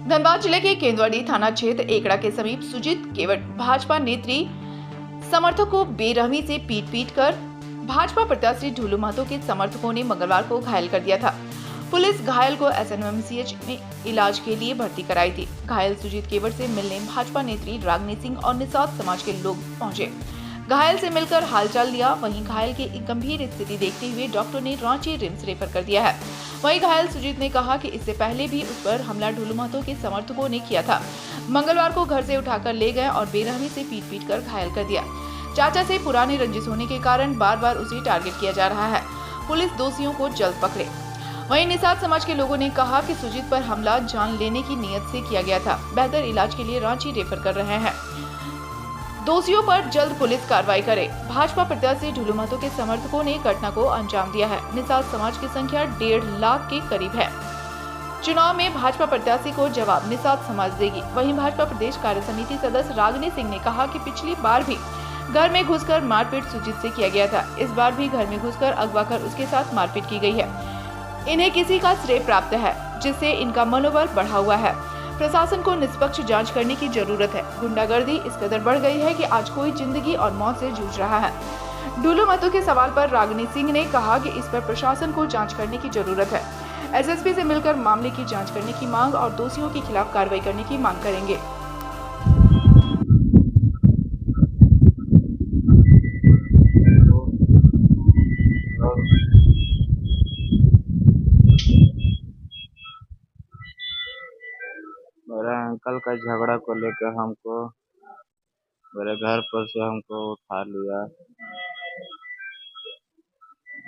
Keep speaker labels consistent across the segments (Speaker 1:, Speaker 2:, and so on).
Speaker 1: धनबाद जिले के केंदुआडी थाना क्षेत्र एकड़ा के समीप सुजीत केवट भाजपा नेत्री समर्थक को बेरहमी से पीट कर भाजपा प्रत्याशी ढूलू महतो के समर्थकों ने मंगलवार को घायल कर दिया था। पुलिस घायल को एसएनएमसीएच में इलाज के लिए भर्ती कराई थी। घायल सुजीत केवट से मिलने भाजपा नेत्री रागनी सिंह और निषाद समाज के लोग पहुंचे। घायल से मिलकर हालचाल लिया। वहीं घायल की एक गंभीर स्थिति देखते हुए डॉक्टर ने रांची रिम्स रेफर कर दिया है। वहीं घायल सुजीत ने कहा कि इससे पहले भी उस पर हमला ढूलू महतो के समर्थकों ने किया था। मंगलवार को घर से उठाकर ले गए और बेरहमी से पीट कर घायल कर दिया। चाचा से पुरानी रंजिश होने के कारण बार बार उसे टारगेट किया जा रहा है। पुलिस दोषियों को जल्द पकड़े। वहीं निषाद समाज के लोगों ने कहा कि सुजीत पर हमला जान लेने की नीयत से किया गया था। बेहतर इलाज के लिए रांची रेफर कर रहे हैं। दोषियों पर जल्द पुलिस कार्रवाई करे। भाजपा प्रत्याशी ढूलू महतो के समर्थकों ने घटना को अंजाम दिया है। निषाद समाज की संख्या 1.5 लाख के करीब है। चुनाव में भाजपा प्रत्याशी को जवाब निषाद समाज देगी। वहीं भाजपा प्रदेश कार्य समिति सदस्य रागनी सिंह ने कहा कि पिछली बार भी घर में घुसकर मारपीट सुजीत से किया गया था। इस बार भी घर में घुसकर अगवा कर उसके साथ मारपीट की गई है। इन्हें किसी का श्रेय प्राप्त है, जिससे इनका मनोबल बढ़ा हुआ है। प्रशासन को निष्पक्ष जांच करने की जरूरत है। गुंडागर्दी इस कदर बढ़ गई है कि आज कोई जिंदगी और मौत से जूझ रहा है। ढूलू महतो के सवाल पर रागनी सिंह ने कहा कि इस पर प्रशासन को जांच करने की जरूरत है। एसएसपी से मिलकर मामले की जांच करने की मांग और दोषियों के खिलाफ कार्रवाई करने की मांग करेंगे।
Speaker 2: मेरे अंकल का झगड़ा को लेकर हमको मेरे घर पर से हमको उठा लिया।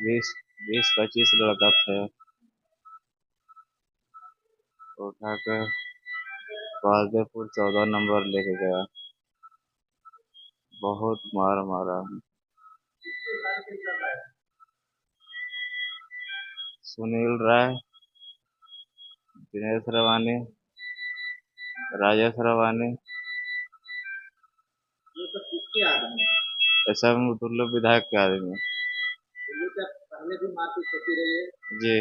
Speaker 2: 20-25 लड़का थे। उठा कर बहादुरपुर 14 नंबर लेके गया। बहुत मार मारा। सुनील राय, दिनेश रवानी, राजेश रवानी,
Speaker 3: ये सब किसके आदमी है?
Speaker 2: ऐसा दुर्लभ विधायक के आदमी।
Speaker 3: ये क्या पहले भी मारपीट होती रही है?
Speaker 2: जी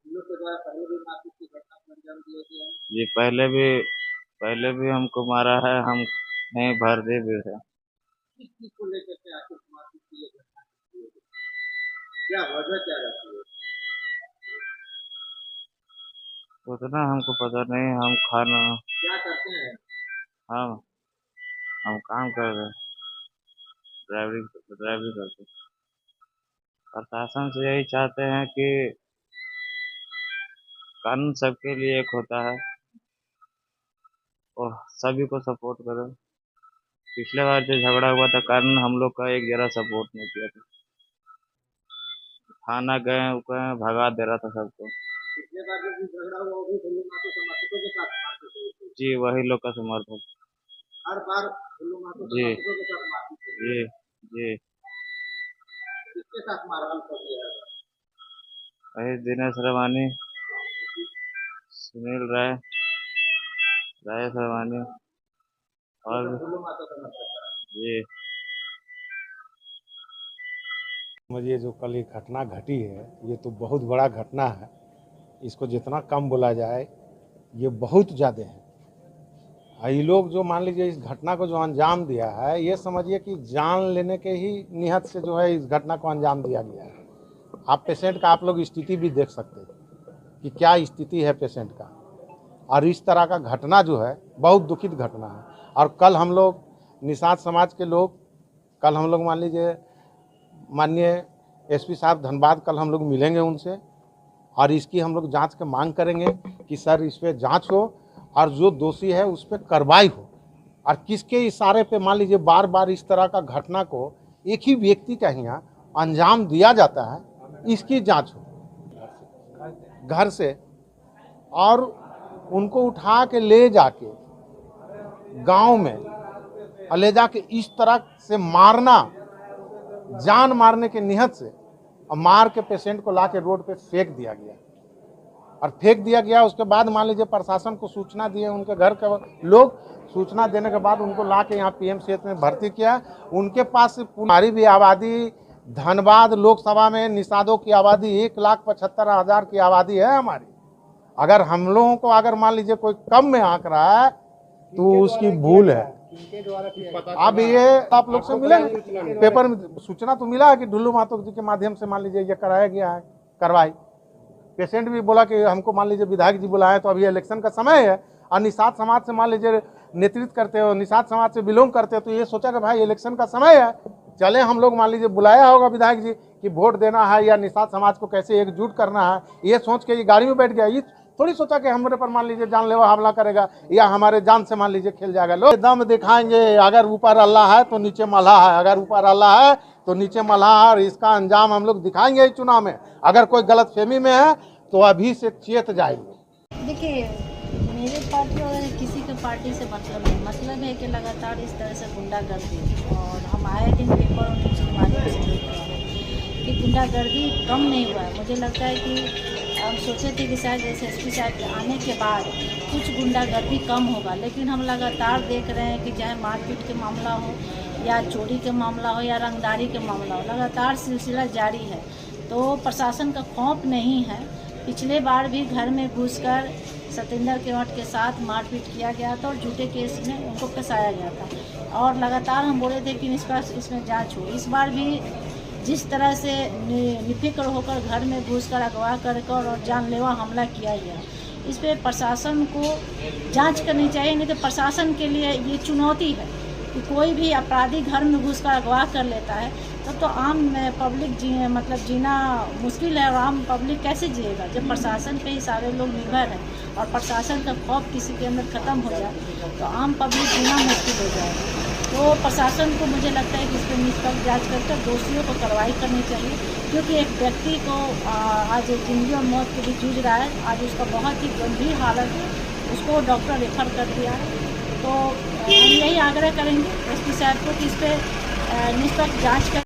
Speaker 3: लोग के द्वारा पहले भी मारपीट की घटना को अंजाम दिया गया है।
Speaker 2: जी पहले भी हमको मारा है। हम नहीं भर्ती भी है।
Speaker 3: किस चीज को लेकर के आखिर मारपीट की ये घटना होती है? क्या वजह क्या रहती है?
Speaker 2: उतना हमको पता नहीं। हम खाना
Speaker 3: क्या करते हैं?
Speaker 2: हम हम काम कर रहे हैं। ड्राइवरी करते हैं। प्रशासन से यही चाहते हैं कि कानून सबके लिए एक होता है और सभी को सपोर्ट करो। पिछले बार जो झगड़ा हुआ था, कानून हम लोग का एक जरा सपोर्ट नहीं किया था। थाना गए भगा दे रहा था सबको।
Speaker 3: पिछले बार जो भी झगड़ा हुआ वो भी ढूलू महतो समर्थकों के साथ मारपीट हुई थी।
Speaker 2: जी वही लोग का समर्थक।
Speaker 3: हर बार ढूलू महतो
Speaker 2: जी
Speaker 3: समर्थकों के साथ मारपीट होती है।
Speaker 2: जी जी
Speaker 3: किसके साथ मारपीट होती है?
Speaker 2: वही दिनेश रवानी, सुनील राय, राजेश रवानी और
Speaker 3: ढूलू महतो समर्थक।
Speaker 2: जी
Speaker 4: मुझे जो कल ये घटना घटी है, ये तो बहुत बड़ा घटना है। इसको जितना कम बोला जाए ये बहुत ज़्यादा है। ये लोग जो मान लीजिए इस घटना को जो अंजाम दिया है, ये समझिए कि जान लेने के ही नियत से जो है इस घटना को अंजाम दिया गया है। आप पेशेंट का आप लोग स्थिति भी देख सकते हैं कि क्या स्थिति है पेशेंट का। और इस तरह का घटना जो है बहुत दुखित घटना है। और कल हम लोग निषाद समाज के लोग मान लीजिए माननीय एसपी साहब धनबाद कल हम लोग मिलेंगे उनसे और इसकी हम लोग जांच की मांग करेंगे कि सर इस पर जांच हो और जो दोषी है उस पर कार्रवाई हो। और किसके इशारे पे मान लीजिए बार बार इस तरह का घटना को एक ही व्यक्ति का यहाँ अंजाम दिया जाता है, इसकी जांच हो घर से। और उनको उठा के ले जाके गांव में और ले जाके इस तरह से मारना, जान मारने के नियत से, और मार के पेशेंट को ला के रोड पे फेंक दिया गया। और फेंक दिया गया उसके बाद मान लीजिए प्रशासन को सूचना दिए, उनके घर के लोग सूचना देने के बाद उनको ला के यहाँ पीएमसीएच में भर्ती किया। उनके पास हमारी भी आबादी धनबाद लोकसभा में निषादों की आबादी 1,75,000 की आबादी है हमारी। अगर हम लोगों को अगर मान लीजिए कोई कम में आंक रहा है तो उसकी भूल है। अब ये आप लोग से मिला पेपर में सूचना तो मिला है कि ढुल्लू महतो जी के माध्यम से मान लीजिए ये कराया गया है कार्रवाई। पेशेंट भी बोला कि हमको मान लीजिए विधायक जी बुलाए, तो अभी इलेक्शन का समय है और निषाद समाज से मान लीजिए नेतृत्व करते हो, निषाद समाज से बिलोंग करते हो, तो ये सोचा कि भाई इलेक्शन का समय है, चले हम लोग मान लीजिए बुलाया होगा विधायक जी कि वोट देना है या निषाद समाज को कैसे एकजुट करना है, ये सोच के ये गाड़ी में बैठ गया। ये थोड़ी सोचा कि हमारे पर मान लीजिए जानलेवा हमला करेगा या हमारे जान से मान लीजिए खेल जाएगा। लोग दम दिखाएंगे, अगर ऊपर अल्लाह है तो नीचे मल्लाह है, अगर ऊपर अल्लाह है तो नीचे मल्लाह है, और इसका अंजाम हम लोग दिखाएंगे इस चुनाव में। अगर कोई गलतफहमी में है तो अभी से चेत जाएंगे।
Speaker 5: देखिए, मेरे पार्टी और किसी के पार्टी से मतलब नहीं, मतलब है कि लगातार इस तरह से गुंडागर्दी, और हम आए दिन पेपर और न्यूज़ के माध्यम से देख रहे हैं कि गुंडागर्दी कम नहीं हुआ है। मुझे लगता है कि हम सोचे थे कि शायद SSP साहब आने के बाद कुछ गुंडागर्दी कम होगा, लेकिन हम लगातार देख रहे हैं कि चाहे मारपीट के मामला हो या चोरी के मामला हो या रंगदारी के मामला हो, लगातार सिलसिला जारी है। तो प्रशासन का खौफ नहीं है। पिछले बार भी घर में घुसकर सतेंद्र केवट के साथ मारपीट किया गया था और झूठे केस में उनको फंसाया गया था, और लगातार हम बोले थे कि इसमें जांच हो। इस बार भी जिस तरह से निफिक्र होकर घर में घुसकर अगवा कर और जानलेवा हमला किया गया, इस पर प्रशासन को जांच करनी चाहिए। नहीं तो प्रशासन के लिए ये चुनौती है कि कोई भी अपराधी घर में घुसकर अगवा कर लेता है तो आम पब्लिक मतलब जीना मुश्किल है, और आम पब्लिक कैसे जिएगा जब प्रशासन पे ही सारे लोग निर्भर हैं और प्रशासन का खौफ किसी के अंदर ख़त्म हो जाए तो आम पब्लिक जीना मुश्किल हो जाएगा। तो प्रशासन को मुझे लगता है कि इस पर निष्पक्ष जाँच कर दोषियों को कार्रवाई करनी चाहिए, क्योंकि एक व्यक्ति को आज जिंदगी और मौत के भी जूझ रहा है। आज उसका बहुत ही गंभीर हालत है, उसको डॉक्टर रेफर कर दिया है। तो हम यही आग्रह करेंगे SP साहब को कि इस पर निष्पक्ष जाँच कर